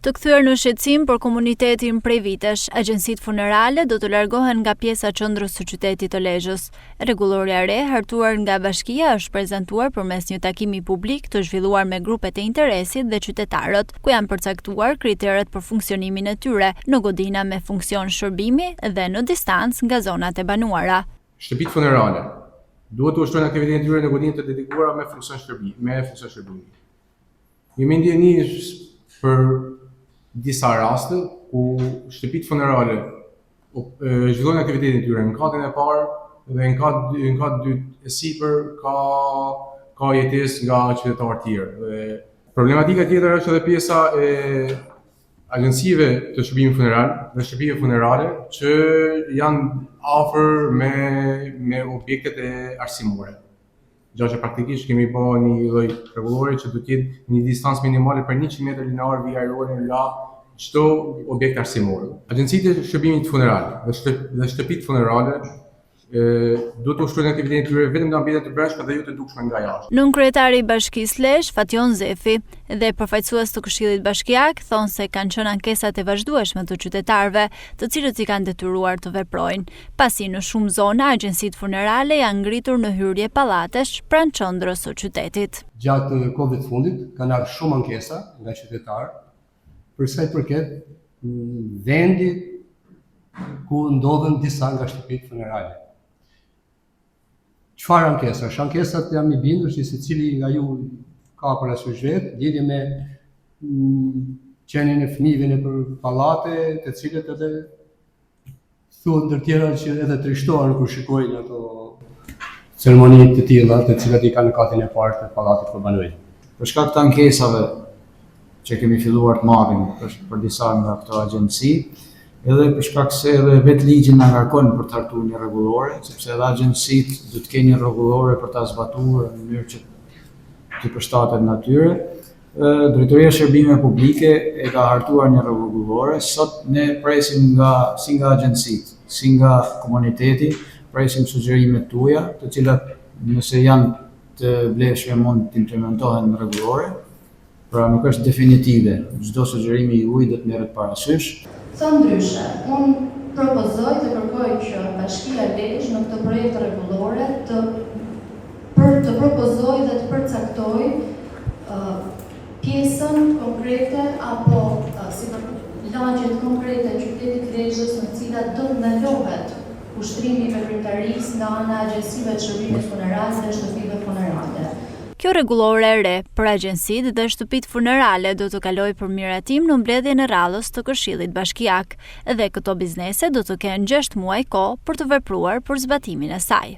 Të kthyer në shqetësim për komunitetin prej vitesh, agjencitë funerale do të largohen nga pjesa qendrës së qytetit të Lezhës. Rregulloria e re hartuar nga bashkia është prezantuar përmes një takimi publik të zhvilluar me grupet e interesit dhe qytetarët, ku janë përcaktuar kriteret për funksionimin e tyre në godina me funksion shërbimi dhe në distancë nga zonat e banuara. Shtëpitë funerale duhet të ushtrojnë aktivitetin e tyre në godinë të dedikuara me funksion shërbimi. Jemi ndjenis për disa raste ku shtëpitë funerale zhvillojnë aktivitetin e tyre në katin e parë dhe në kat dytë e sipër ka jetesë nga qytetarë të tjerë. Dhe problematika tjetër është edhe pjesa e agjencive të shërbimit funeral dhe shtëpive funerale që janë afër me objektet e arsimore. Gjë që praktikisht kemi bërë një lloj rregullore që do të jetë një distancë minimale për 100 metra linear vijajrore nga çdo objekt arsimor. Agjencitë e shërbimit funeral dhe shtëpitë funerale duhet të ushtrojnë aktivitetin e tyre vetëm në ambientet të brendshme dhe jo të dukshme nga jashtë. Nënkryetari i Bashkisë Lezhë, Fation Zefi, dhe përfaqësues të Këshillit Bashkiak thonë se kanë qenë ankesat e vazhdueshme të qytetarëve, të cilët i kanë detyruar të veprojnë, pasi në shumë zona agjencitë funerale janë ngritur në hyrje pallatesh pranë qendrës së qytetit. Gjatë kohëve të fundit kanë ardhur shumë ankesa nga qytetarë për sa i përket vendit ku ndodhen disa nga shtëpitë funerale. Çfarë ankesash? Ankesat jam i bindur se secili nga ju ka parasysh vetë lidhje me qenien e fëmijëve nëpër pallate, të cilët edhe thuhet ndër tjera që edhe trishtohen kur shikojnë ato ceremoni të tilla, të cilat i kanë në katin e parë të pallatit ku banojnë. Për shkak të ankesave që kemi filluar të marrim për disa nga këto agjenci, edhe për shkak se edhe vetë ligji na ngarkon për të hartuar një rregullore, sepse edhe agjencitë do të kenë një rregullore për ta zbatuar në mënyrë që të përshtatet natyre. Drejtoria e Shërbimeve Publike e ka hartuar një rregullore. Sot ne presim si nga agjencitë, si nga komuniteti, presim sugjerimet tuaja, të cilat nëse janë të vlefshme mund të implementohen në rregullore. Pra nuk është definitive, çdo sugjerimi juaj do të merret parasysh. Sa ndryshe, unë propozoj të kërkoj që Bashkia Lezhë në këtë projekt rregullore të propozoj dhe të përcaktoj pjesën konkrete apo si lagjet konkrete të qytetit Lezhës në cilat do të ndalohet ushtrimi veprimtarisë nga ana e agjencive të shërbimit funeral dhe shtëpive funerale. Kjo rregullore e re për agjencitë dhe shtëpitë funerale do të kalojë për miratim në mbledhjen e rradhës të Këshillit Bashkiak dhe këto biznese do të kenë 6 muaj kohë për të vepruar për zbatimin e saj.